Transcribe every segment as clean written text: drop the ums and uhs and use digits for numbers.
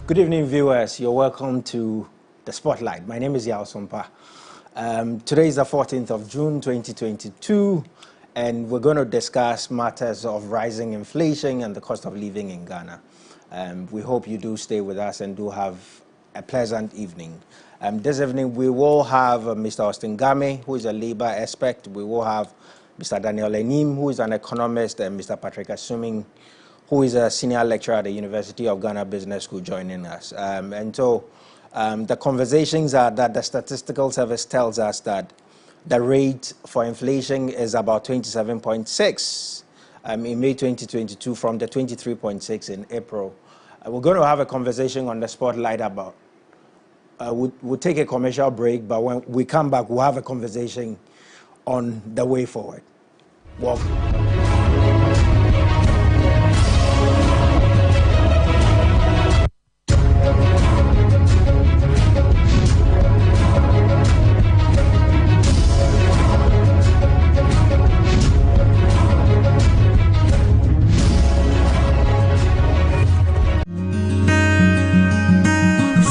Good evening, viewers. You're welcome to the Spotlight. My name is Yao Sompa. Today is the 14th of June, 2022, and we're going to discuss matters of rising inflation and the cost of living in Ghana. We hope you do stay with us and do have a pleasant evening. This evening, we will have Mr. Austin Game, who is a labor expert. We will have Mr. Daniel Enim, who is an economist, and Mr. Patrick Assuming, who is a senior lecturer at the University of Ghana Business School, joining us. The conversations are that the statistical service tells us that the rate for inflation is about 27.6 in May 2022 from the 23.6 in April. We're going to have a conversation on the Spotlight about, we'll take a commercial break, but when we come back, we'll have a conversation on the way forward. Welcome.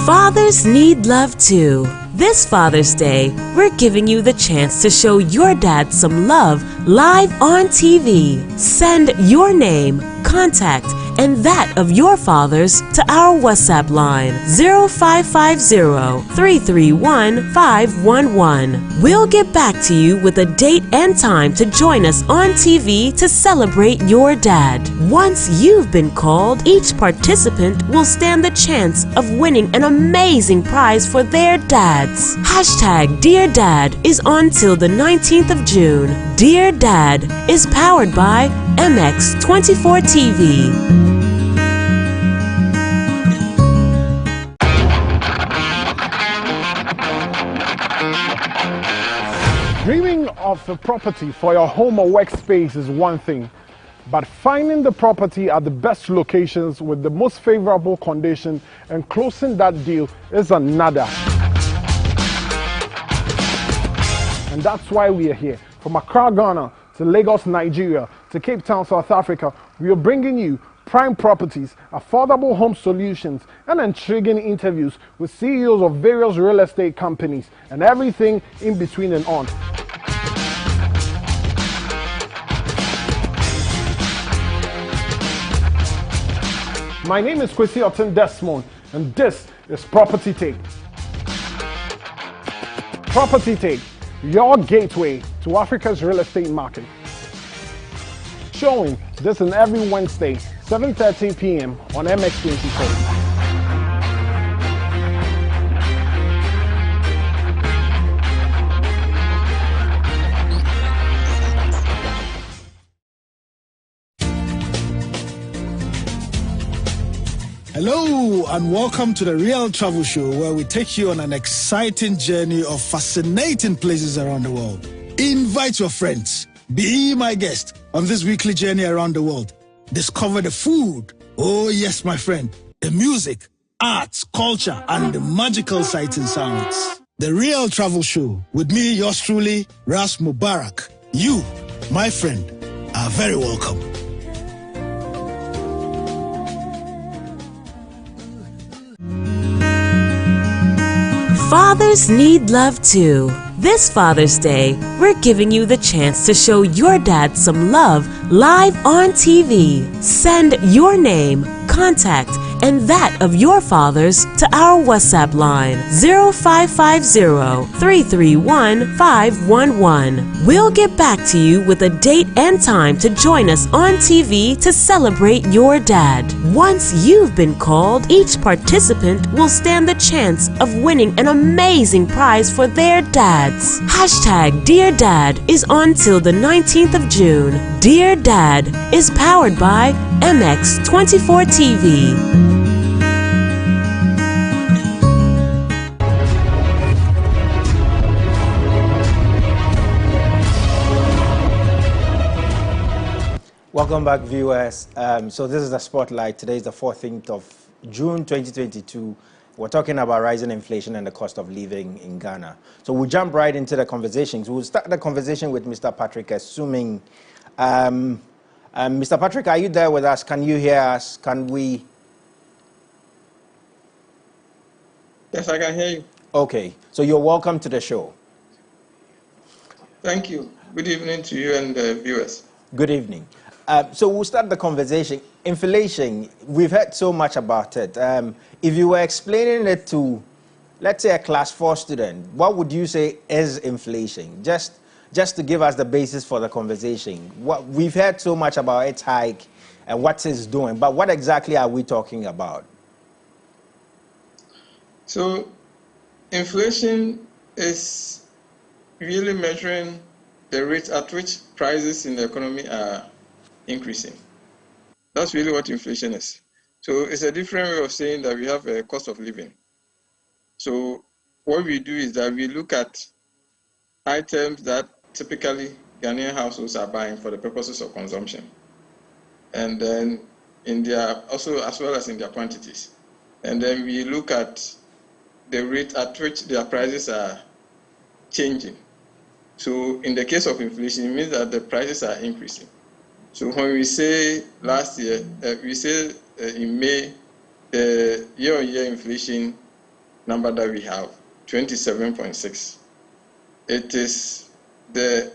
Fathers need love too. This Father's Day, we're giving you the chance to show your dad some love live on TV. Send your name, contact, and that of your fathers to our WhatsApp line 0550-331-511. We'll get back to you with a date and time to join us on TV to celebrate your dad. Once you've been called, each participant will stand the chance of winning an amazing prize for their dads. Hashtag Dear Dad is on till the 19th of June. Dear Dad is powered by MX24 TV. Dreaming of a property for your home or workspace is one thing, but finding the property at the best locations with the most favorable condition and closing that deal is another. And that's why we are here. From Accra, Ghana, to Lagos, Nigeria, to Cape Town, South Africa, we are bringing you prime properties, affordable home solutions, and intriguing interviews with CEOs of various real estate companies and everything in between and on. My name is Kwesi Otten Desmond, and this is Property Take. Property Take, your gateway to Africa's real estate market. Showing this on every Wednesday, 7:30 p.m. on MX24. Hello and welcome to the Real Travel Show, where we take you on an exciting journey of fascinating places around the world. Invite your friends. Be my guest on this weekly journey around the world. Discover the food. Oh yes, my friend. The music, arts, culture, and the magical sights and sounds. The Real Travel Show with me, yours truly, Ras Mubarak. You, my friend, are very welcome. Fathers need love too. This Father's Day, we're giving you the chance to show your dad some love live on TV. Send your name, contact, and that of your fathers to our WhatsApp line 0550-331-511. We'll get back to you with a date and time to join us on TV to celebrate your dad. Once you've been called, each participant will stand the chance of winning an amazing prize for their dads. Hashtag Dear Dad is on till the 19th of June. Dear Dad is powered by MX24 TV. Welcome back, viewers. So this is the Spotlight. Today is the 14th of June, 2022. We're talking about rising inflation and the cost of living in Ghana. So we'll jump right into the conversations. We'll start the conversation with Mr. Patrick Assuming. Mr. Patrick, are you there with us? Can you hear us? Can we? Yes, I can hear you. Okay, so you're welcome to the show. Thank you. Good evening to you and the viewers. Good evening. So we'll start the conversation. Inflation, we've heard so much about it. If you were explaining it to, let's say, a class 4 student, what would you say is inflation? Just to give us the basis for the conversation. We've heard so much about its hike and what it's doing, but what exactly are we talking about? So, inflation is really measuring the rate at which prices in the economy are increasing. That's really what inflation is. So, it's a different way of saying that we have a cost of living. So, what we do is that we look at items that typically Ghanaian households are buying for the purposes of consumption, and then in their also as well as in their quantities, and then we look at the rate at which their prices are changing. So in the case of inflation, it means that the prices are increasing. So when we say last year, we say in May, the year-on-year inflation number that we have, 27.6. It is the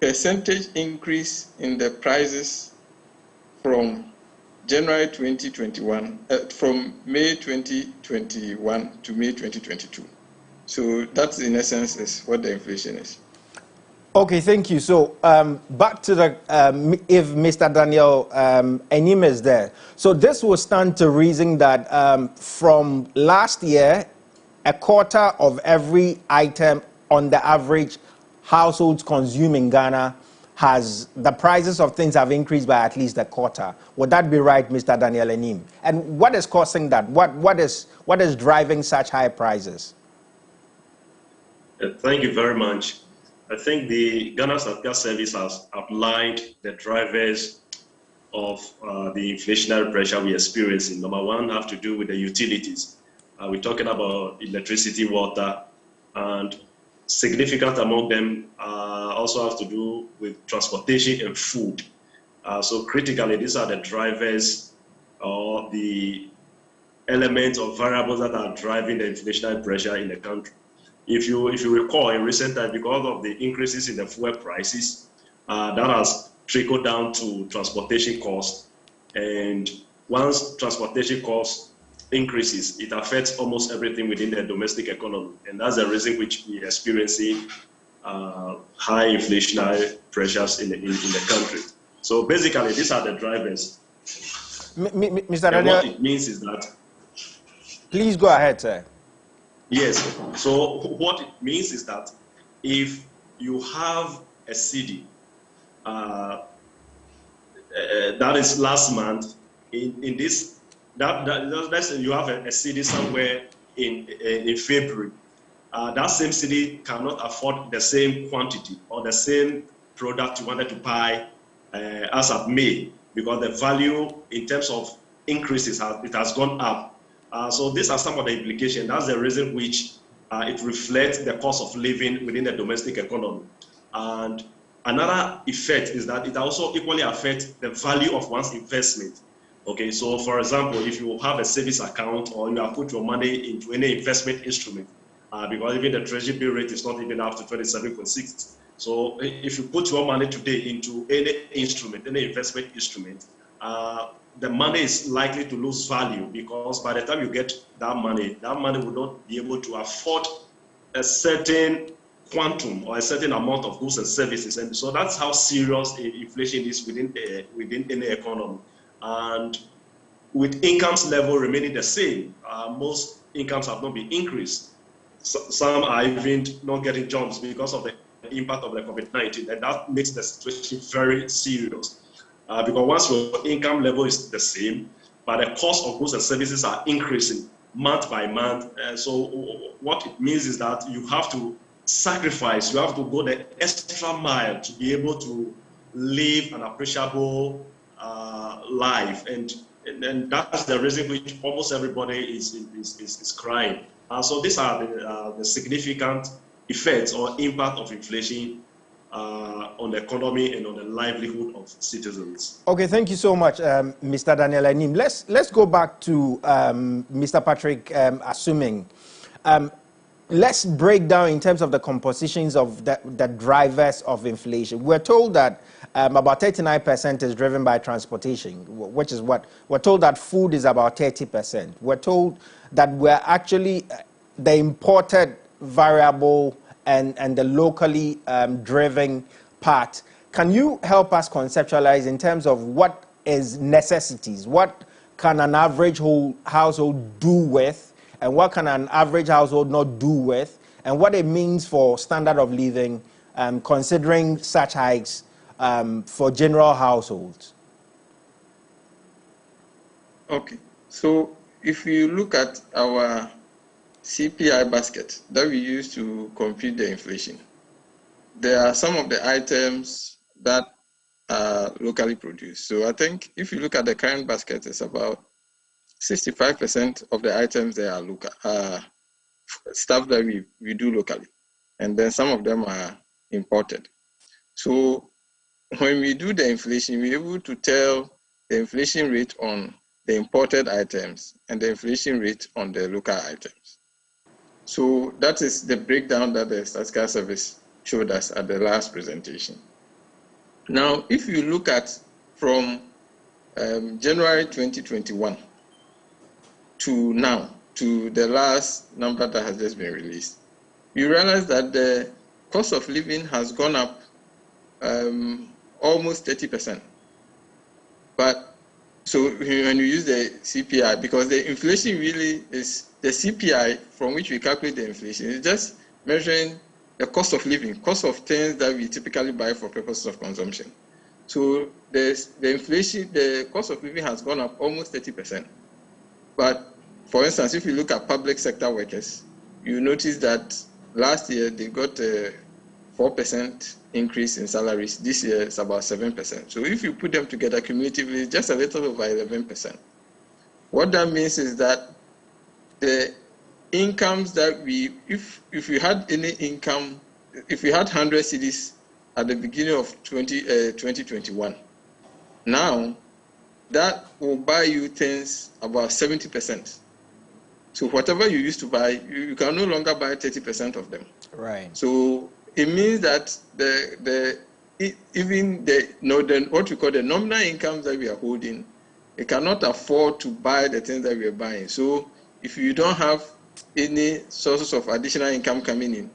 percentage increase in the prices from January 2021, from May 2021 to May 2022. So that's in essence is what the inflation is. Okay, thank you. So back to the, if Mr. Daniel Enyim is there. So this will stand to reason that from last year, a quarter of every item on the average households consume in Ghana the prices of things have increased by at least a quarter. Would that be right, Mr. Daniel Enyim? And what is causing that? What is driving such high prices? Thank you very much. I think the Ghana Statistical Service has outlined the drivers of the inflationary pressure we're experiencing. Number one have to do with the utilities. We're talking about electricity, water, and significant among them also have to do with transportation and food. So critically, these are the drivers or the elements or variables that are driving the inflationary pressure in the country. If you recall, in recent times, because of the increases in the fuel prices, that has trickled down to transportation costs. And once transportation costs increases, it affects almost everything within the domestic economy. And that's the reason which we are experiencing high inflationary pressures in the country. So basically, these are the drivers. Mr. Daniel, and what it means is that... Please go ahead, sir. Yes. So what it means is that if you have a CD, that is last month, in this, let's say you have a CD somewhere in February, that same CD cannot afford the same quantity or the same product you wanted to buy as of May, because the value in terms of increases it has gone up. So these are some of the implications. That's the reason which it reflects the cost of living within the domestic economy. And another effect is that it also equally affects the value of one's investment. Okay, so for example, if you have a savings account or you have put your money into any investment instrument, because even the treasury bill rate is not even up to 27.6. So if you put your money today into any instrument, any investment instrument, the money is likely to lose value, because by the time you get that money will not be able to afford a certain quantum or a certain amount of goods and services. And so that's how serious inflation is within any economy. And with incomes level remaining the same, most incomes have not been increased. Some are even not getting jobs because of the impact of the COVID-19, and that makes the situation very serious. Because once your income level is the same, but the cost of goods and services are increasing month by month. So what it means is that you have to sacrifice, you have to go the extra mile to be able to live an appreciable life. And that's the reason which almost everybody is crying. So these are the significant effects or impact of inflation on the economy and on the livelihood of citizens. Okay, thank you so much, Mr. Daniel Anim. Let's go back to Mr. Patrick Assuming. Let's break down in terms of the compositions of the drivers of inflation. We're told that about 39% is driven by transportation, which is what we're told that food is about 30%. We're told that we're actually the imported variable and the locally driven part. Can you help us conceptualize in terms of what is necessities? What can an average household do with, and what can an average household not do with, and what it means for standard of living, considering such hikes for general households? Okay, so if you look at our CPI basket that we use to compute the inflation, there are some of the items that are locally produced. So I think if you look at the current basket, it's about 65% of the items there are local, stuff that we do locally, and then some of them are imported. So when we do the inflation, we're able to tell the inflation rate on the imported items and the inflation rate on the local items. So that is the breakdown that the Statistical Service showed us at the last presentation. Now, if you look at from January 2021 to now, to the last number that has just been released, you realize that the cost of living has gone up almost 30%. But so when you use the CPI, because the inflation really is the CPI from which we calculate the inflation, is just measuring the cost of living, cost of things that we typically buy for purposes of consumption. So the inflation, the cost of living has gone up almost 30%. But for instance, if you look at public sector workers, you notice that last year they got a 4% increase in salaries. This year it's about 7%. So if you put them together cumulatively, it's just a little over 11%. What that means is that the incomes that if you had any income, if you had 100 cedis at the beginning of 2021, now that will buy you things about 70%. So whatever you used to buy, you can no longer buy 30% of them. Right. So it means that what we call the nominal incomes that we are holding, it cannot afford to buy the things that we are buying. So if you don't have any sources of additional income coming in,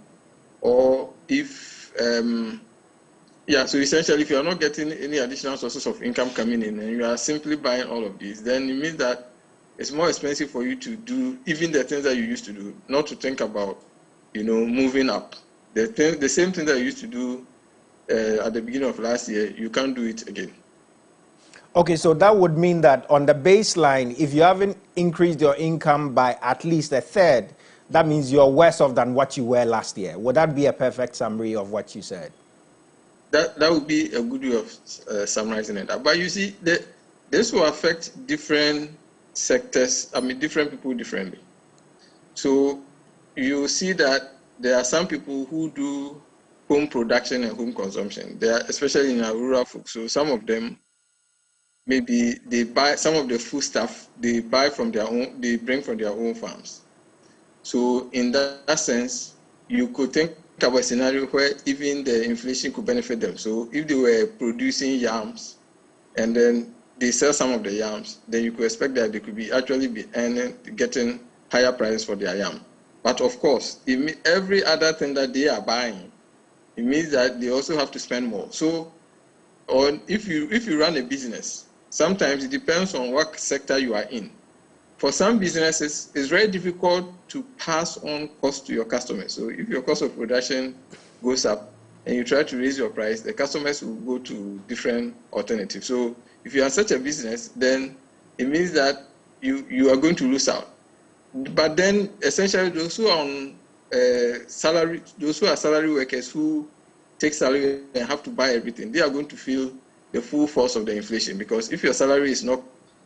or if so essentially if you are not getting any additional sources of income coming in and you are simply buying all of these, then it means that it's more expensive for you to do even the things that you used to do, not to think about, moving up. The same thing that you used to do at the beginning of last year, you can't do it again. Okay, so that would mean that on the baseline, if you haven't increased your income by at least a third, that means you're worse off than what you were last year. Would that be a perfect summary of what you said? That would be a good way of summarizing it. But you see, this will affect different sectors, different people differently. So you see that there are some people who do home production and home consumption. They are, especially in our rural folks. So some of them, maybe they buy some of the food stuff, they buy from their own, they bring from their own farms. So in that sense, you could think about a scenario where even the inflation could benefit them. So if they were producing yams and then they sell some of the yams, then you could expect that they could be getting higher prices for their yam. But of course, every other thing that they are buying, it means that they also have to spend more. So if you run a business, sometimes it depends on what sector you are in. For some businesses, it's very difficult to pass on cost to your customers. So if your cost of production goes up and you try to raise your price, the customers will go to different alternatives. So if you are such a business, then it means that you are going to lose out. But then essentially those who are on salary, those who are salary workers who take salary and have to buy everything, they are going to feel the full force of the inflation, because if your salary is not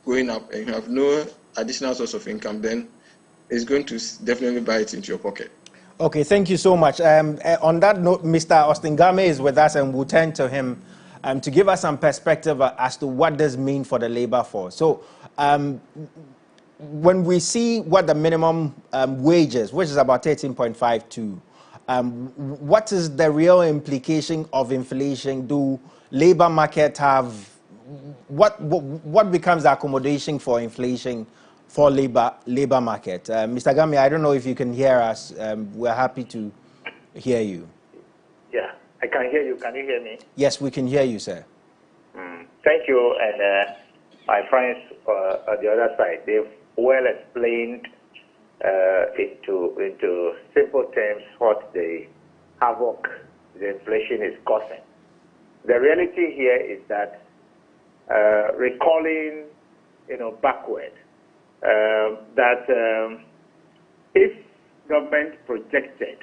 going up and you have no additional source of income, then it's going to definitely buy it into your pocket. Okay, thank you so much. On that note, Mr. Austin Game is with us, and we'll turn to him to give us some perspective as to what this means for the labor force. So, when we see what the minimum wage is, which is about 13.52, what is the real implication of inflation? Do labor market have what becomes the accommodation for inflation for labor market? Mr. Gami, I don't know if you can hear us. We're happy to hear you. Yeah, I can hear you. Can you hear me? Yes, we can hear you, sir. Thank you, and my friends on the other side, they've well explained into simple terms what the havoc the inflation is causing. The reality here is that recalling, backward, that if government projected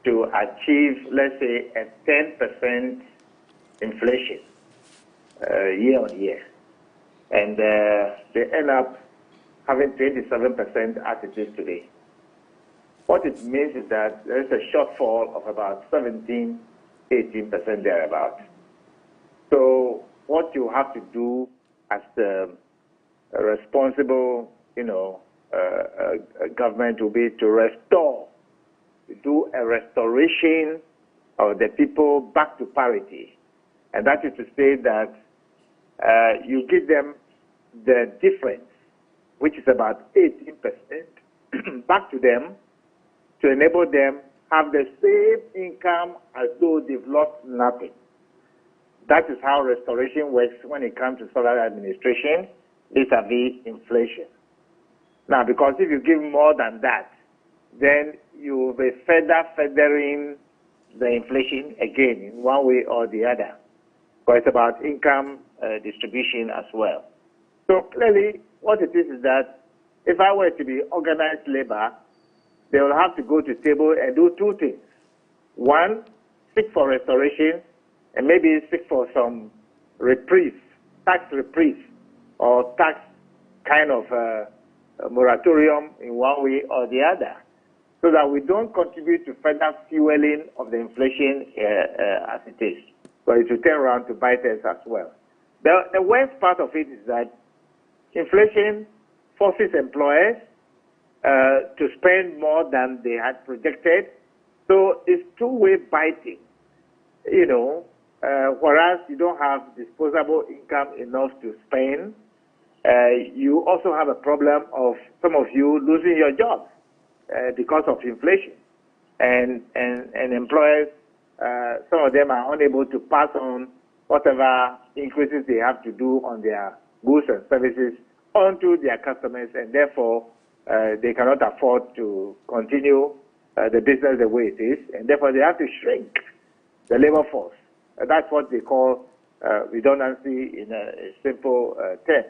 to achieve, let's say, a 10% inflation year on year, and they end up having 27% as it is today. What it means is that there is a shortfall of about 17, 18% thereabout. So what you have to do as the responsible, government will be to restore, to do a restoration of the people back to parity. And that is to say that you give them the difference, which is about 18%, back to them to enable them have the same income as though they've lost nothing. That is how restoration works when it comes to salary administration vis-a-vis inflation. Now, because if you give more than that, then you will be feathering the inflation again in one way or the other. But it's about income distribution as well. So clearly, what it is that if I were to be organized labor, they will have to go to the table and do two things. One, seek for restoration, and maybe seek for some reprieve, tax reprieve, or tax kind of moratorium in one way or the other, so that we don't contribute to further fueling of the inflation as it is. But it will turn around to bite us as well. The worst part of it is that inflation forces employers to spend more than they had projected. So it's two-way biting, whereas you don't have disposable income enough to spend. You also have a problem of some of you losing your jobs because of inflation. And employers, some of them are unable to pass on whatever increases they have to do on their goods and services onto their customers, and therefore they cannot afford to continue the business the way it is, and therefore they have to shrink the labor force. That's what they call redundancy in a simple term.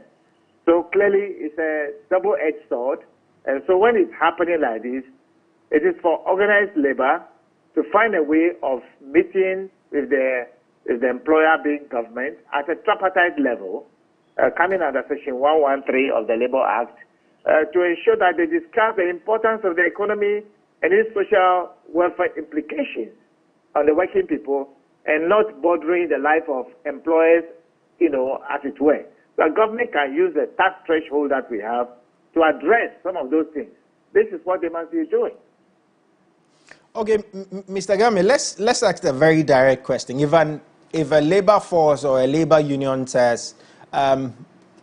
So clearly it's a double-edged sword, and so when it's happening like this, it is for organized labor to find a way of meeting with the employer being government at a tripartite level, coming under Section 113 of the Labour Act, to ensure that they discuss the importance of the economy and its social welfare implications on the working people, and not bothering the life of employers, as it were. The government can use the tax threshold that we have to address some of those things. This is what they must be doing. Okay, Mr. Game, let's ask a very direct question. If a labor force or a labor union says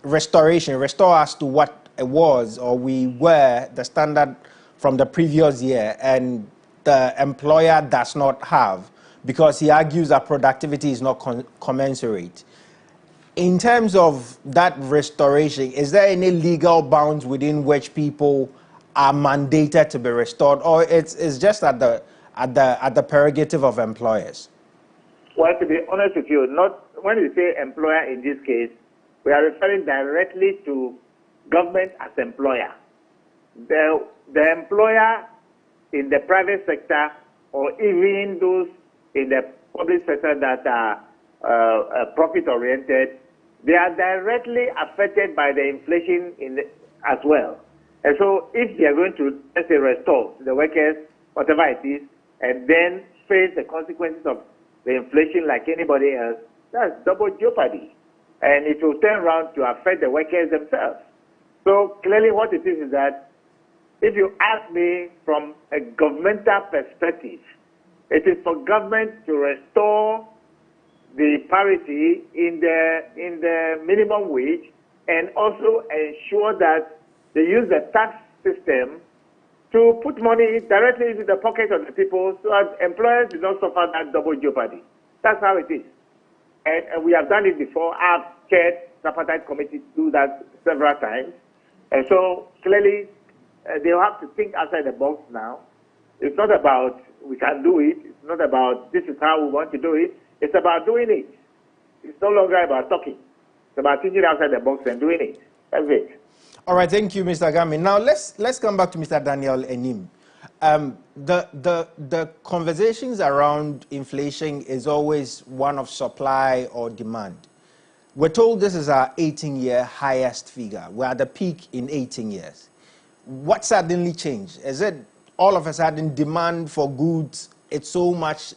restore us to what it was or we were, the standard from the previous year, and the employer does not have, because he argues that productivity is not commensurate. In terms of that restoration, is there any legal bounds within which people are mandated to be restored, or it's just at the prerogative of employers? Well, to be honest with you, not when you say employer in this case, we are referring directly to government as employer. The employer in the private sector, or even those in the public sector that are profit-oriented, they are directly affected by the inflation as well. And so if they are going to, let's say, restore the workers whatever it is, and then face the consequences of the inflation like anybody else, that's double jeopardy. And it will turn around to affect the workers themselves. So clearly what it is that if you ask me from a governmental perspective, it is for government to restore the parity in the minimum wage and also ensure that they use the tax system to put money directly into the pocket of the people so that employers do not suffer that double jeopardy. That's how it is. And we have done it before. I've chaired tripartite committee to do that several times. And so clearly they'll have to think outside the box now. It's not about we can do it. It's not about this is how we want to do it. It's about doing it. It's no longer about talking. It's about thinking outside the box and doing it. That's it. All right, thank you, Mr. Gami. Now let's come back to Mr. Daniel Enim. The conversations around inflation is always one of supply or demand. We're told this is our 18-year highest figure. We're at the peak in 18 years. What suddenly changed? Is it all of a sudden demand for goods? It's so much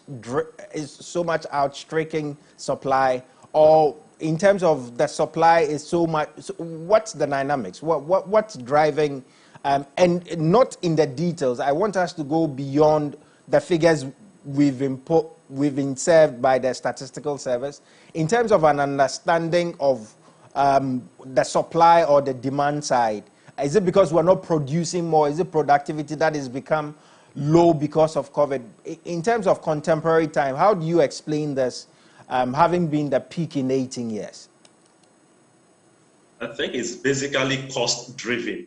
outstripping supply, or in terms of the supply is so much. So what's the dynamics? What's driving? And not in the details. I want us to go beyond the figures we've been served by the statistical service in terms of an understanding of the supply or the demand side. Is it because we're not producing more? Is it productivity that has become low because of COVID? In terms of contemporary time, how do you explain this, having been the peak in 18 years? I think it's basically cost-driven.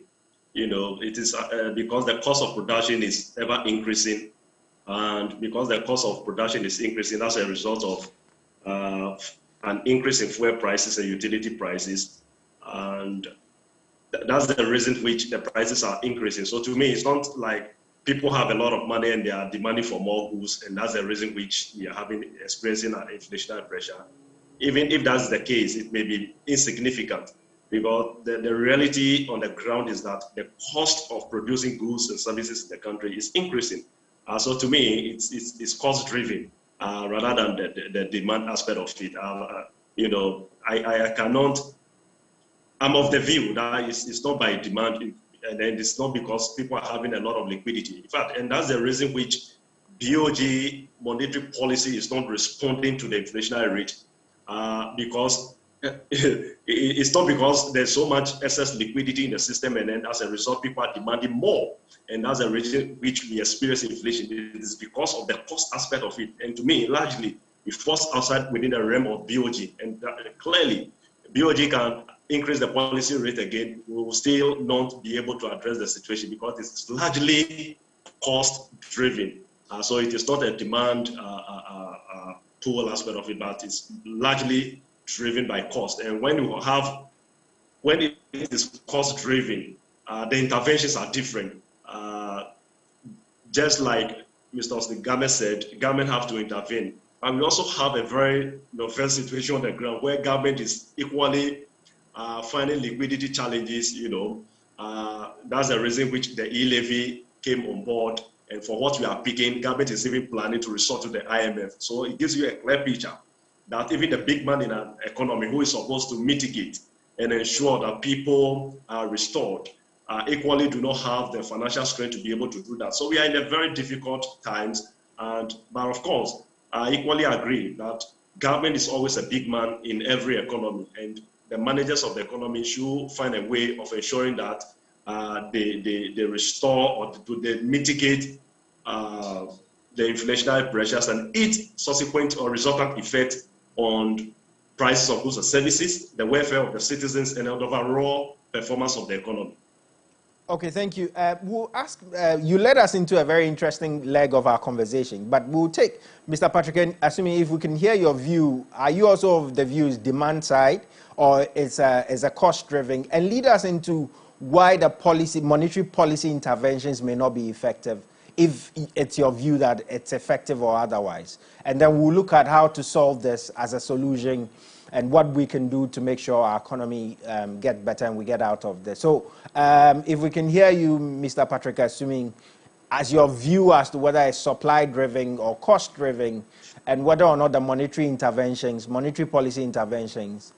You know, it is because the cost of production is ever increasing, and because the cost of production is increasing, that's a result of an increase in fuel prices and utility prices, and that's the reason which the prices are increasing. So to me, it's not like people have a lot of money and they are demanding for more goods, and that's the reason which we are experiencing an inflationary pressure. Even if that's the case, it may be insignificant, because the reality on the ground is that the cost of producing goods and services in the country is increasing. So to me, it's cost-driven rather than the demand aspect of it. You know, I cannot. I'm of the view that it's not by demand, and then it's not because people are having a lot of liquidity. In fact, and that's the reason which BOG monetary policy is not responding to the inflationary rate, because it's not because there's so much excess liquidity in the system, and then as a result, people are demanding more, and that's the reason which we experience inflation. It is because of the cost aspect of it, and to me, largely, it falls outside within the realm of BOG, and clearly, BOG can increase the policy rate again. We will still not be able to address the situation because it's largely cost-driven. So it is not a demand pool aspect of it, but it's largely driven by cost. And when it is cost-driven, the interventions are different. Just like Mr. Osnigame said, government have to intervene. And we also have a very novel situation on the ground where government is equally finding liquidity challenges. You know, that's the reason which the e-levy came on board. And for what we are picking, government is even planning to resort to the IMF. So it gives you a clear picture that even the big man in an economy who is supposed to mitigate and ensure that people are restored equally do not have the financial strength to be able to do that. So we are in a very difficult times. But of course, I equally agree that government is always a big man in every economy, and the managers of the economy should find a way of ensuring that they restore or they mitigate the inflationary pressures and its subsequent or resultant effect on prices of goods and services, the welfare of the citizens, and the overall performance of the economy. Okay, thank you. We'll ask, you led us into a very interesting leg of our conversation, but we'll take Mr. Patrick, assuming if we can hear your view, are you also of the view is demand side or is a cost-driven, and lead us into why the monetary policy interventions may not be effective, if it's your view that it's effective or otherwise. And then we'll look at how to solve this as a solution and what we can do to make sure our economy get better and we get out of this. So if we can hear you, Mr. Patrick, assuming as your view as to whether it's supply-driven or cost-driven, and whether or not the monetary interventions, monetary policy interventions,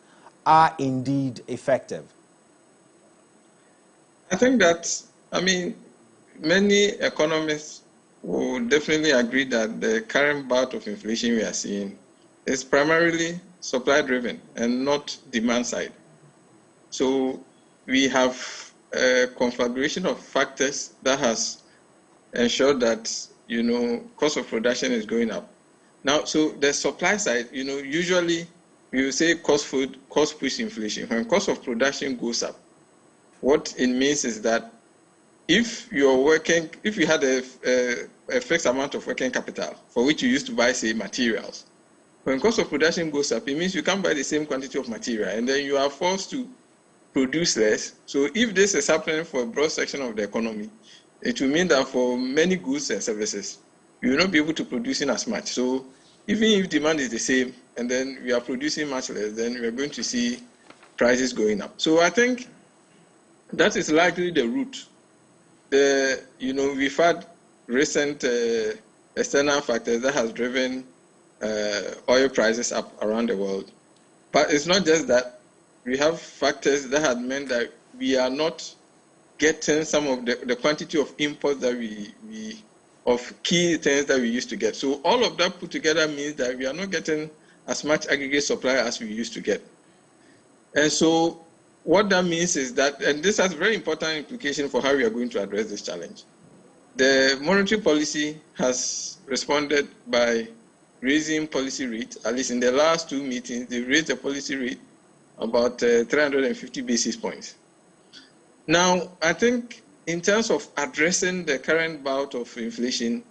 are indeed effective? I think that, many economists will definitely agree that the current bout of inflation we are seeing is primarily supply-driven and not demand-side. So we have a configuration of factors that has ensured that, cost of production is going up. Now, so the supply side, usually we will say cost push inflation. When cost of production goes up, what it means is that if you had a fixed amount of working capital for which you used to buy, say, materials, when cost of production goes up, it means you can't buy the same quantity of material, and then you are forced to produce less. So if this is happening for a broad section of the economy, it will mean that for many goods and services, you will not be able to produce in as much. So even if demand is the same, and then we are producing much less, then we are going to see prices going up. So I think that is likely the root. We've had recent external factors that has driven oil prices up around the world. But it's not just that. We have factors that had meant that we are not getting some of the quantity of imports that of key things that we used to get. So all of that put together means that we are not getting as much aggregate supply as we used to get. And so what that means is that, and this has very important implication for how we are going to address this challenge. The monetary policy has responded by raising policy rate. At least in the last two meetings, they raised the policy rate about 350 basis points. Now, I think in terms of addressing the current bout of inflation,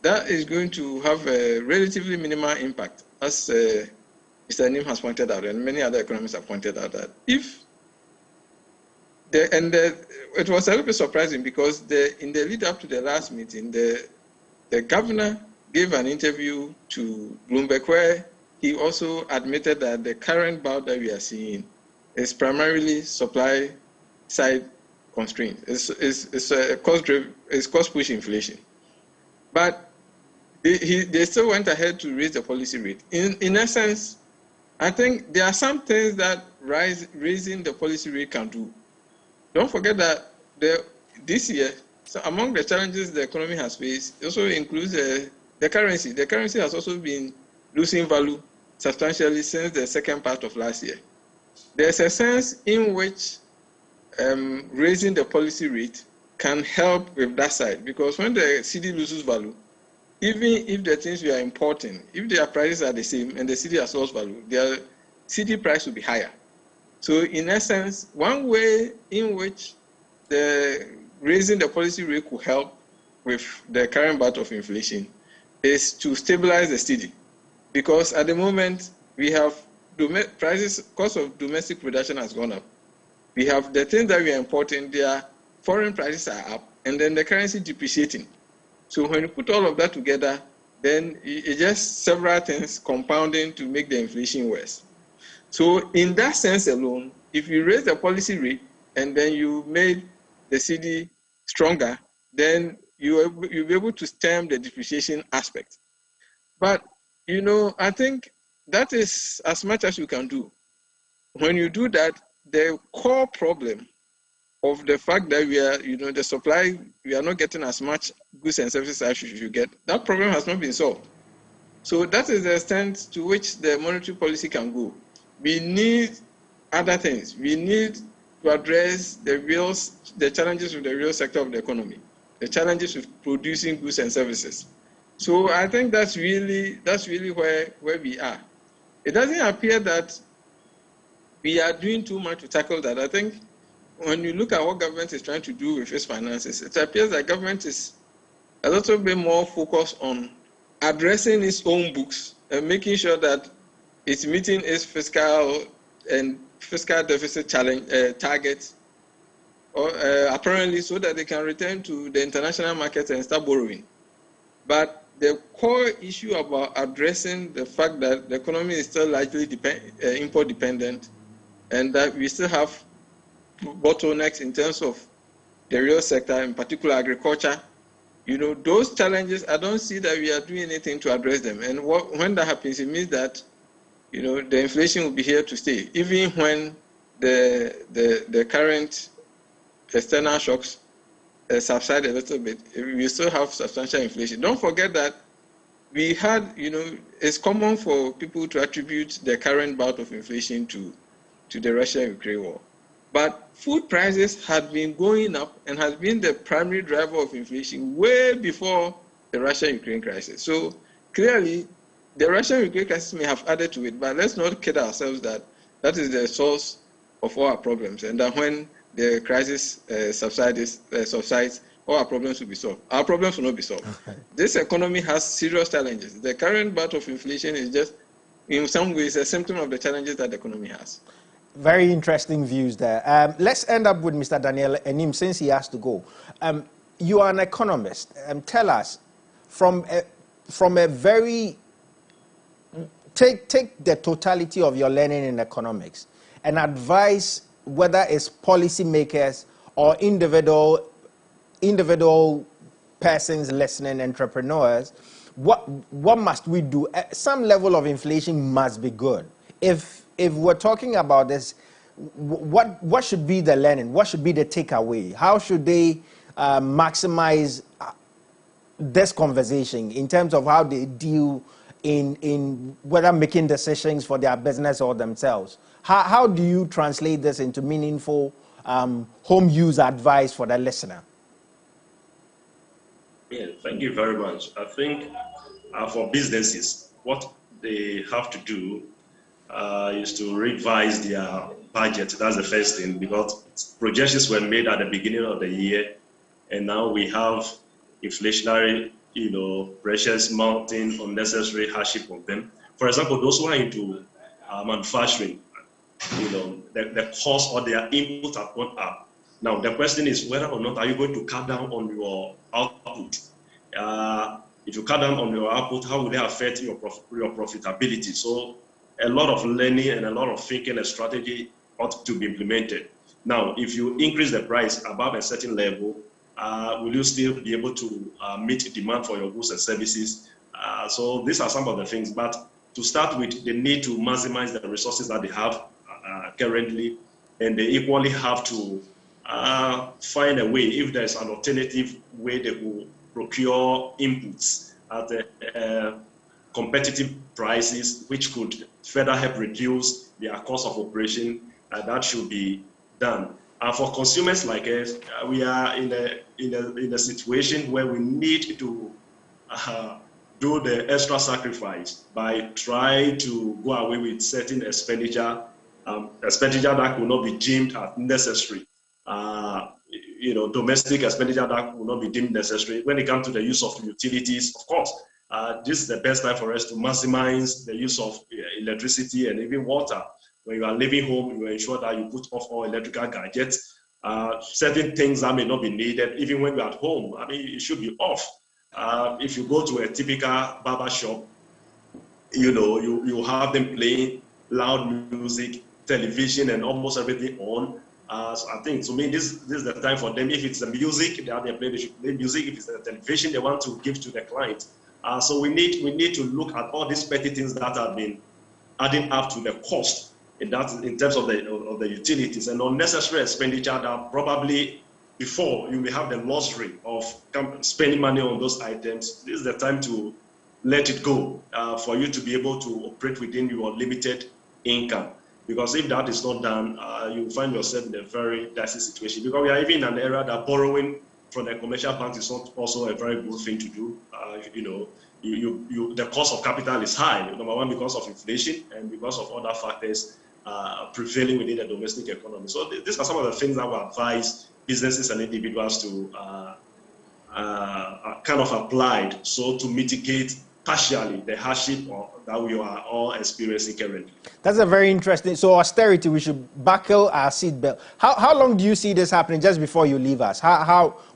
that is going to have a relatively minimal impact, as Mr. Nim has pointed out, and many other economists have pointed out that it was a little bit surprising because in the lead up to the last meeting, the governor gave an interview to Bloomberg where he also admitted that the current bout that we are seeing is primarily supply side constraint. It's cost push inflation. But they still went ahead to raise the policy rate. In essence, I think there are some things that raising the policy rate can do. Don't forget that this year, so among the challenges the economy has faced, also includes the currency. The currency has also been losing value substantially since the second part of last year. There's a sense in which raising the policy rate can help with that side, because when the cedi loses value, even if the things we are importing, if their prices are the same and the cedi has lost value, their cedi price will be higher. So in essence, one way in which raising the policy rate could help with the current bout of inflation is to stabilize the cedi, because at the moment we have cost of domestic production has gone up. We have the things that we are importing, their foreign prices are up, and then the currency depreciating. So when you put all of that together, then it's just several things compounding to make the inflation worse. So in that sense alone, if you raise the policy rate and then you made the cedi stronger, then you'll be able to stem the depreciation aspect. But, I think that is as much as you can do. When you do that, the core problem of the fact that we are, the supply, we are not getting as much goods and services as you get, that problem has not been solved. So that is the extent to which the monetary policy can go. We need other things. We need to address the challenges with the real sector of the economy, the challenges with producing goods and services. So I think that's really where we are. It doesn't appear that we are doing too much to tackle that. I think when you look at what government is trying to do with its finances, it appears that government is a little bit more focused on addressing its own books and making sure that it's meeting its fiscal deficit targets, apparently so that they can return to the international markets and start borrowing. But the core issue about addressing the fact that the economy is still largely import dependent and that we still have bottlenecks in terms of the real sector, in particular agriculture, those challenges, I don't see that we are doing anything to address them. And when that happens, it means that, the inflation will be here to stay, even when the current external shocks subside a little bit. We still have substantial inflation. Don't forget that we had, it's common for people to attribute the current bout of inflation to the Russia-Ukraine war. But food prices had been going up and has been the primary driver of inflation way before the Russia-Ukraine crisis. So clearly, the Russia-Ukraine crisis may have added to it, but let's not kid ourselves that that is the source of all our problems, and that when the crisis subsides, all our problems will be solved. Our problems will not be solved. Okay. This economy has serious challenges. The current bout of inflation is just, in some ways, a symptom of the challenges that the economy has. Very interesting views there. Let's end up with Mr. Daniel Enim, since he has to go. You are an economist. Tell us, from a very... Take the totality of your learning in economics and advise whether it's policymakers or individual persons listening, entrepreneurs, what must we do? Some level of inflation must be good. If we're talking about this, what should be the learning? What should be the takeaway? How should they maximize this conversation in terms of how they deal in whether making decisions for their business or themselves? How do you translate this into meaningful home use advice for the listener? Yeah, thank you very much. I think for businesses, what they have to do is to revise their budget. That's the first thing, because projections were made at the beginning of the year, and now we have inflationary pressures mounting, unnecessary hardship of them. For example, those who are into manufacturing, the cost or their input have gone up. Now, the question is whether or not are you going to cut down on your output? If you cut down on your output, how will that affect your profitability? So a lot of learning and a lot of thinking and strategy ought to be implemented. Now, if you increase the price above a certain level, will you still be able to meet demand for your goods and services? So these are some of the things. But to start with, they need to maximize the resources that they have currently, and they equally have to find a way, if there's an alternative way, they will procure inputs at competitive prices, which could further help reduce their cost of operation. That should be done. For consumers like us, we are in a situation where we need to do the extra sacrifice by trying to go away with certain expenditure that will not be deemed as necessary. Domestic expenditure that will not be deemed necessary. When it comes to the use of utilities, of course, this is the best time for us to maximize the use of electricity and even water. When you are leaving home, you ensure that you put off all electrical gadgets. Certain things that may not be needed, even when you're at home, it should be off. If you go to a typical barber shop, you have them playing loud music, television, and almost everything on. So I think, to me, this is the time for them. If it's the music they play, they should play music. If it's the television they want to give to the client. So we need to look at all these petty things that have been adding up to the cost in terms of the utilities and unnecessary expenditure that probably before you may have the luxury of spending money on those items. This is the time to let it go for you to be able to operate within your limited income. Because if that is not done, you find yourself in a very dicey situation. Because we are even in an era that borrowing from the commercial banks is not also a very good thing to do. The cost of capital is high. Number one, because of inflation and because of other factors prevailing within the domestic economy. So these are some of the things that we advise businesses and individuals to kind of applied, so to mitigate partially the hardship that we are all experiencing currently. That's a very interesting. So austerity, we should buckle our seatbelt. How long do you see this happening? Just before you leave us,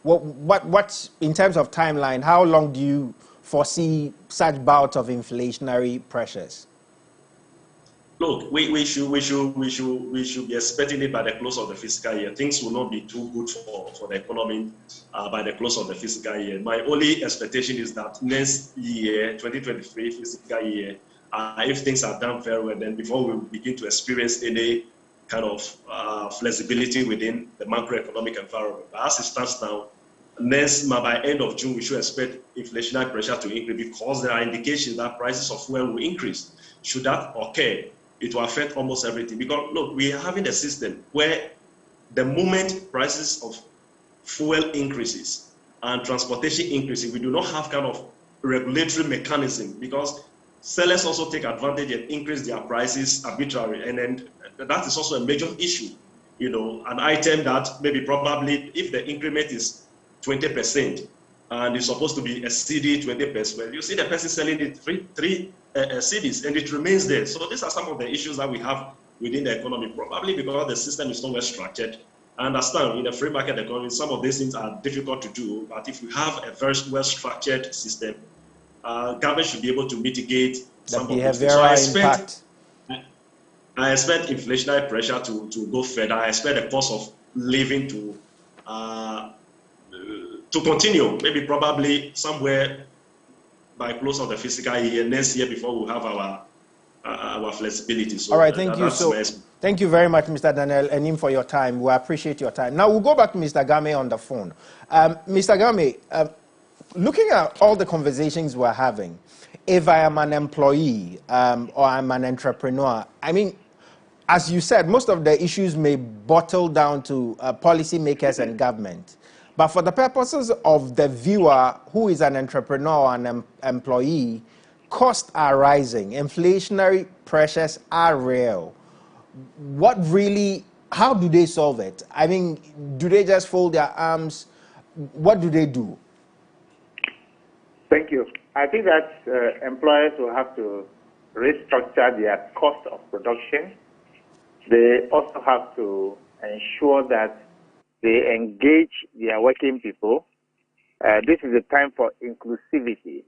what's in terms of timeline? How long do you foresee such bouts of inflationary pressures? look, we should be expecting it by the close of the fiscal year. Things will not be too good for the economy by the close of the fiscal year. My only expectation is that next year, 2023 fiscal year, if things are done very well, then before we begin to experience any kind of flexibility within the macroeconomic environment. But as it stands now, by end of June, we should expect inflationary pressure to increase because there are indications that prices of fuel will increase. Should that occur, it will affect almost everything. Because look, we are having a system where the moment prices of fuel increases and transportation increases, we do not have kind of regulatory mechanism because sellers also take advantage and increase their prices arbitrarily, and then that is also a major issue. You know, an item that maybe probably if the increment is 20% and it's supposed to be a CD 20%, well, you see the person selling it three CDs and it remains there. So these are some of the issues that we have within the economy, probably because the system is not well structured. I understand in a free market economy, some of these things are difficult to do, but if we have a very well structured system, government should be able to mitigate some of these things. So I expect inflationary pressure to go further. I expect the cost of living to continue, maybe probably somewhere by close of the fiscal year next year before we have our flexibility. So all right, thank you. So thank you very much, Mr. Daniel Enim, for your time. We appreciate your time. Now we'll go back to Mr. Game on the phone. Mr. Game, looking at all the conversations we're having, if I am an employee or I'm an entrepreneur, I mean, as you said, most of the issues may bottle down to policymakers and government. But for the purposes of the viewer who is an entrepreneur or an employee, costs are rising, inflationary pressures are real. How do they solve it? I mean, do they just fold their arms? What do they do? Thank you. I think that employers will have to restructure their cost of production. They also have to ensure that they engage their working people. This is a time for inclusivity.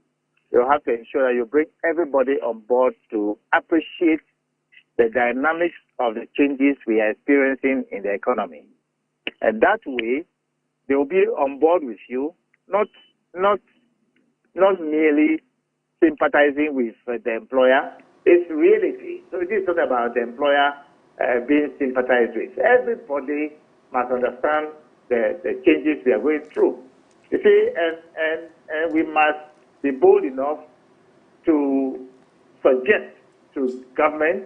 You have to ensure that you bring everybody on board to appreciate the dynamics of the changes we are experiencing in the economy. And that way, they will be on board with you, not merely sympathizing with the employer. It's reality. So it is not about the employer being sympathized with. Everybody must understand the changes we are going through. You see, and we must be bold enough to suggest to government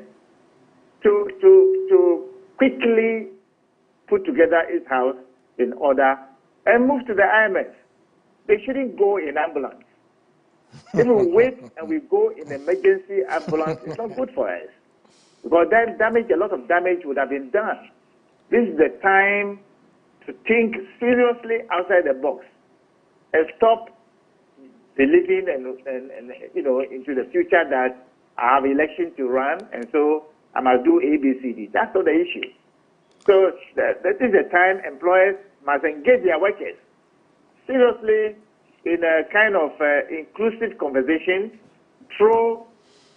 to quickly put together its house in order and move to the IMF. They shouldn't go in ambulance. If we wait and we go in emergency ambulance, it's not good for us. Because then a lot of damage would have been done. This is the time to think seriously outside the box and stop believing and into the future that I have election to run and so I must do A, B, C, D. That's not the issue. So that is the time employers must engage their workers seriously in a kind of inclusive conversation, throw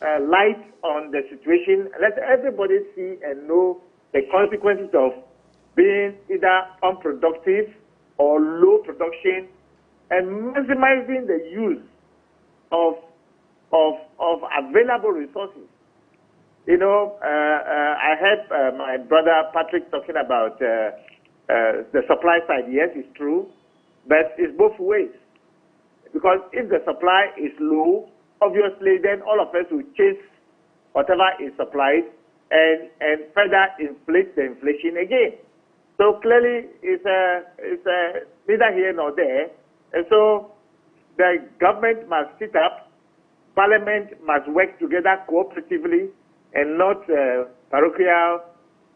light on the situation, let everybody see and know the consequences of being either unproductive or low production, and maximizing the use of available resources. You know, I heard my brother Patrick talking about the supply side. Yes, it's true, but it's both ways. Because if the supply is low, obviously then all of us will chase whatever is supplied and further inflate the inflation again. So clearly it's neither here nor there. And so the government must sit up, Parliament must work together cooperatively and not parochial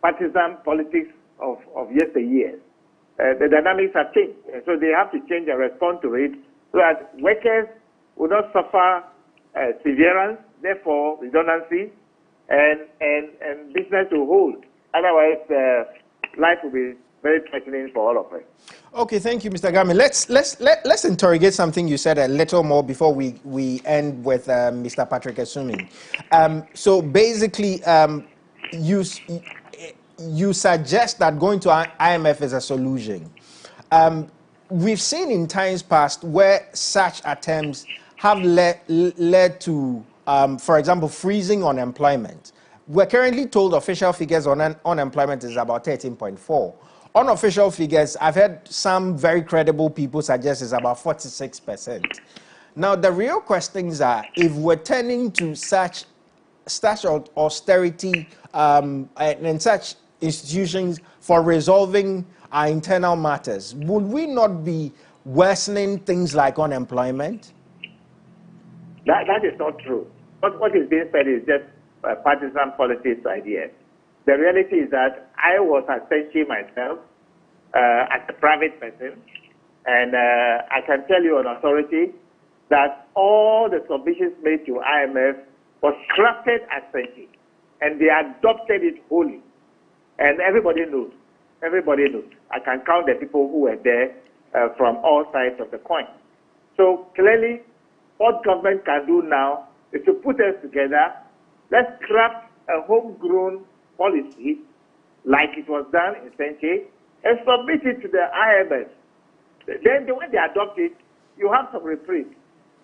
partisan politics of yesteryear. The dynamics have changed, and so they have to change and respond to it so that workers will not suffer severance, therefore redundancy, and business will hold. Otherwise, life will be very threatening for all of us. Okay, thank you, Mr. Gami. Let's interrogate something you said a little more before we end with Mr. Patrick Assuming. So basically, you suggest that going to IMF is a solution. We've seen in times past where such attempts have led to, for example, freezing unemployment. We're currently told official figures on unemployment is about 13.4. Unofficial figures, I've heard some very credible people suggest is about 46%. Now, the real questions are, if we're turning to such austerity and such institutions for resolving our internal matters, would we not be worsening things like unemployment? That is not true. What is being said is just partisan politics ideas. The reality is that I was at Senchi myself as a private person, and I can tell you on authority that all the submissions made to IMF was crafted at Senchi, and they adopted it wholly. And everybody knows. Everybody knows. I can count the people who were there from all sides of the coin. So clearly, what government can do now is to put us together. Let's craft a homegrown policy like it was done in Senche and submit it to the IMF. Then when they adopt it, you have some reprieve.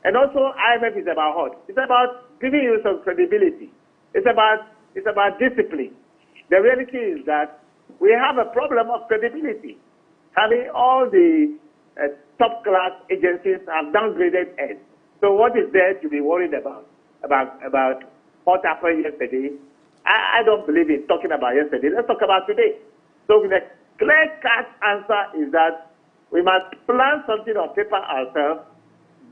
And also IMF is about what? It's about giving you some credibility. It's about discipline. The reality is that we have a problem of credibility. Having all the top class agencies have downgraded us. So what is there to be worried about? About what happened yesterday? I don't believe in talking about yesterday. Let's talk about today. So the clear-cut answer is that we must plan something on paper ourselves,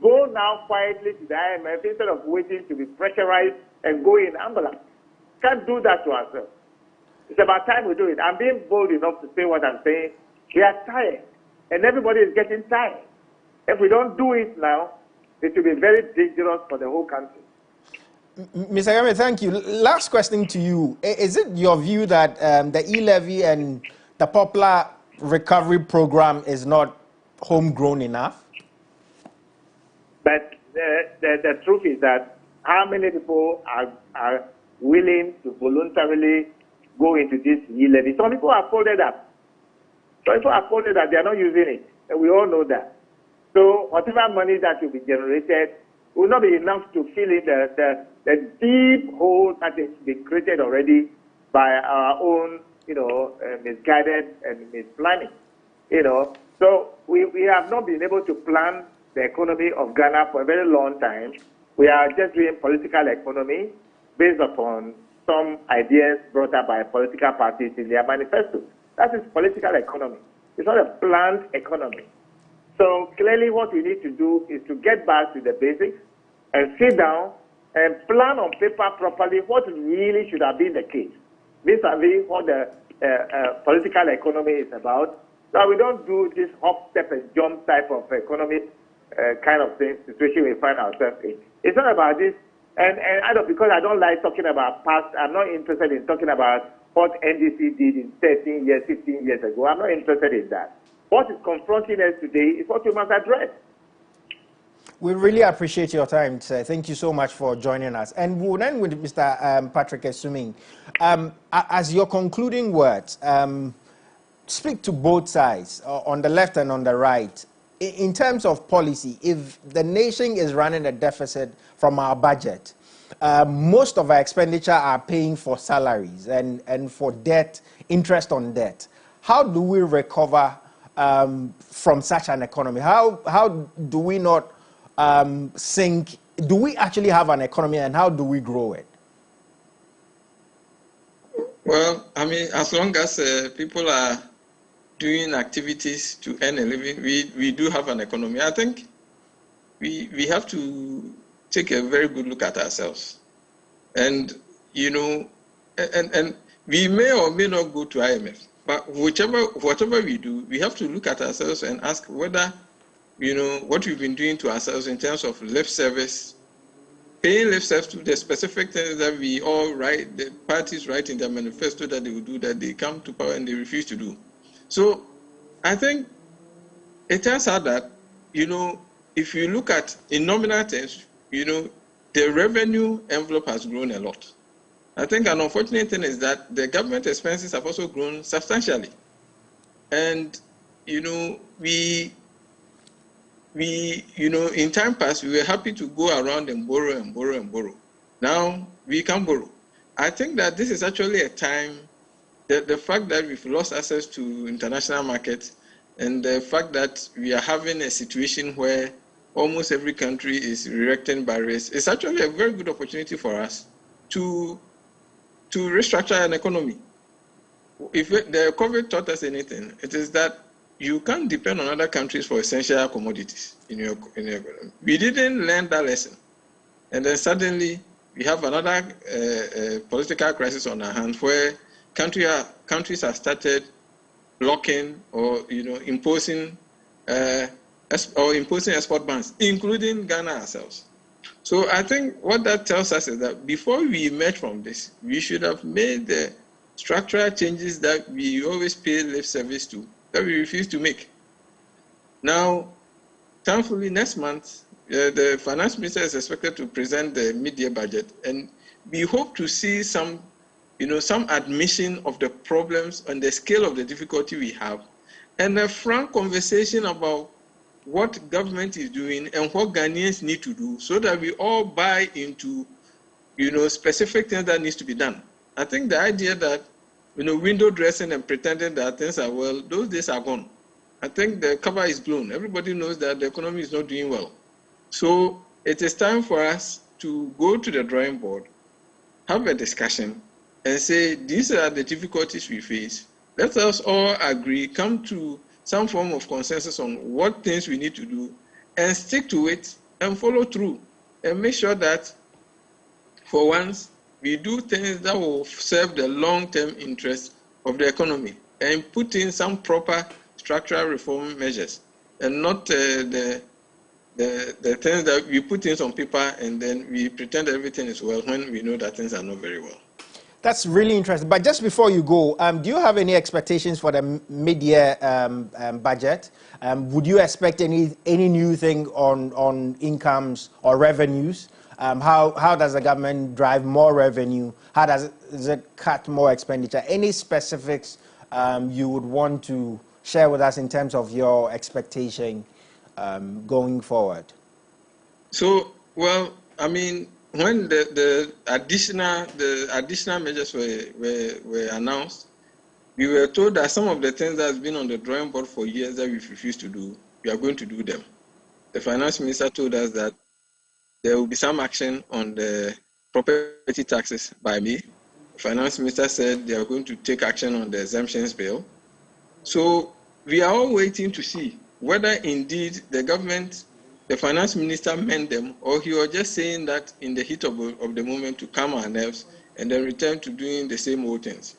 go now quietly to the IMF instead of waiting to be pressurized and go in ambulance. Can't do that to ourselves. It's about time we do it. I'm being bold enough to say what I'm saying. We are tired, and everybody is getting tired. If we don't do it now, it will be very dangerous for the whole country. Mr. Gami, thank you. Last question to you. Is it your view that the e-levy and the popular recovery program is not homegrown enough? But the truth is that how many people are willing to voluntarily go into this e-levy? Some people are folded up. Some people are folded up. They are not using it. And we all know that. So whatever money that will be generated will not be enough to fill in the deep hole that has been created already by our own, misguided and misplanning. So we have not been able to plan the economy of Ghana for a very long time. We are just doing political economy based upon some ideas brought up by political parties in their manifesto. That is political economy. It's not a planned economy. So clearly what we need to do is to get back to the basics and sit down and plan on paper properly what really should have been the case. Vis-a-vis what the political economy is about. So we don't do this hop, step, and jump type of economic kind of situation we find ourselves in. It's not about this. And because I don't like talking about past, I'm not interested in talking about what NDC did in 13 years, 15 years ago. I'm not interested in that. What is confronting us today is what we must address. We really appreciate your time, sir. Thank you so much for joining us. And we'll end with Mr. Patrick Assuming. As your concluding words, speak to both sides, on the left and on the right. In terms of policy, if the nation is running a deficit from our budget, most of our expenditure are paying for salaries and for debt, interest on debt. How do we recover from such an economy? How do we not sink? Do we actually have an economy, and how do we grow it? Well, I mean, as long as people are doing activities to earn a living, we do have an economy. I think we have to take a very good look at ourselves. And, and we may or may not go to IMF, but whatever we do, we have to look at ourselves and ask whether, what we've been doing to ourselves in terms of lip service, paying lip service to the specific things that we all write, the parties write in their manifesto that they will do, that they come to power and they refuse to do. So I think it turns out that, if you look at in nominal terms, the revenue envelope has grown a lot. I think an unfortunate thing is that the government expenses have also grown substantially. And, we in time past, we were happy to go around and borrow and borrow and borrow. Now we can borrow. I think that this is actually a time that the fact that we've lost access to international markets and the fact that we are having a situation where almost every country is erecting barriers is actually a very good opportunity for us to restructure an economy. If the COVID taught us anything, it is that you can't depend on other countries for essential commodities in your economy. We didn't learn that lesson. And then suddenly we have another political crisis on our hands where countries have started blocking or imposing export bans, including Ghana ourselves. So I think what that tells us is that before we emerge from this, we should have made the structural changes that we always pay lip service to, that we refuse to make. Now, thankfully, next month, the finance minister is expected to present the mid-year budget, and we hope to see some admission of the problems and the scale of the difficulty we have, and a frank conversation about what government is doing and what Ghanaians need to do so that we all buy into, specific things that needs to be done. I think the idea that, window dressing and pretending that things are well, those days are gone. I think the cover is blown. Everybody knows that the economy is not doing well. So it is time for us to go to the drawing board, have a discussion, and say, these are the difficulties we face. Let us all agree, come to some form of consensus on what things we need to do, and stick to it and follow through, and make sure that, for once, we do things that will serve the long-term interests of the economy, and put in some proper structural reform measures, and not the things that we put in on paper and then we pretend everything is well when we know that things are not very well. That's really interesting. But just before you go, do you have any expectations for the mid-year budget? Would you expect any new thing on incomes or revenues? How does the government drive more revenue? How does it cut more expenditure? Any specifics you would want to share with us in terms of your expectation going forward? So, well, I mean, when the additional measures were announced, we were told that some of the things that have been on the drawing board for years that we've refused to do, we are going to do them. The finance minister told us that there will be some action on the property taxes by May. The finance minister said they are going to take action on the exemptions bill. So we are all waiting to see whether indeed the finance minister meant them, or he was just saying that in the heat of the moment to calm our nerves and then return to doing the same old things.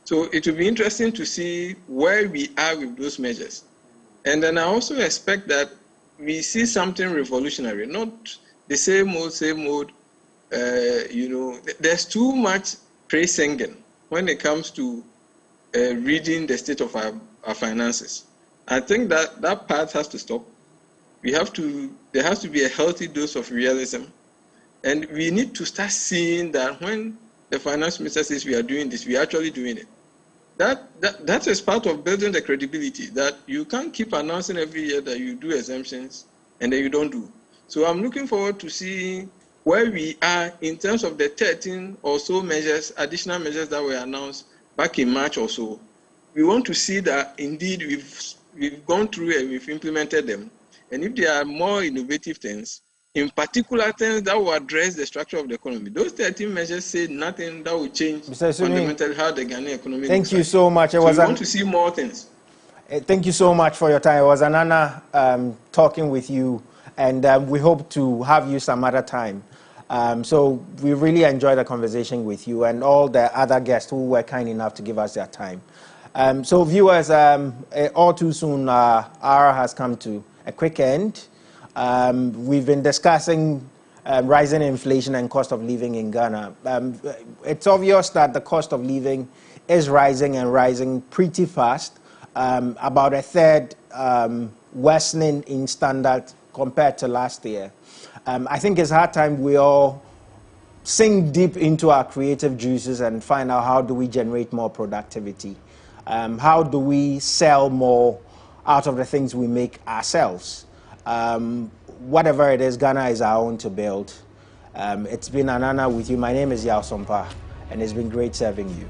So it will be interesting to see where we are with those measures. And then I also expect that we see something revolutionary, not the same old, there's too much praise singing when it comes to reading the state of our finances. I think that part has to stop. There has to be a healthy dose of realism. And we need to start seeing that when the finance minister says we are doing this, we are actually doing it. That is part of building the credibility, that you can't keep announcing every year that you do exemptions and then you don't do. So I'm looking forward to seeing where we are in terms of the 13 or so measures, additional measures that were announced back in March or so. We want to see that indeed we've gone through and we've implemented them. And if there are more innovative things, in particular things that will address the structure of the economy, those 13 measures say nothing that will change fundamentally how the Ghanaian economy Thank you so much. So we want to see more things. Thank you so much for your time. It was an honor talking with you, and we hope to have you some other time. So we really enjoyed the conversation with you and all the other guests who were kind enough to give us their time. So viewers, all too soon, our hour has come to a quick end. We've been discussing rising inflation and cost of living in Ghana. It's obvious that the cost of living is rising and rising pretty fast. about a third worsening in standard compared to last year. I think it's hard time we all sink deep into our creative juices and find out how do we generate more productivity. How do we sell more out of the things we make ourselves? Whatever it is, Ghana is our own to build. It's been an honor with you. My name is Yao Sompa, and it's been great serving you.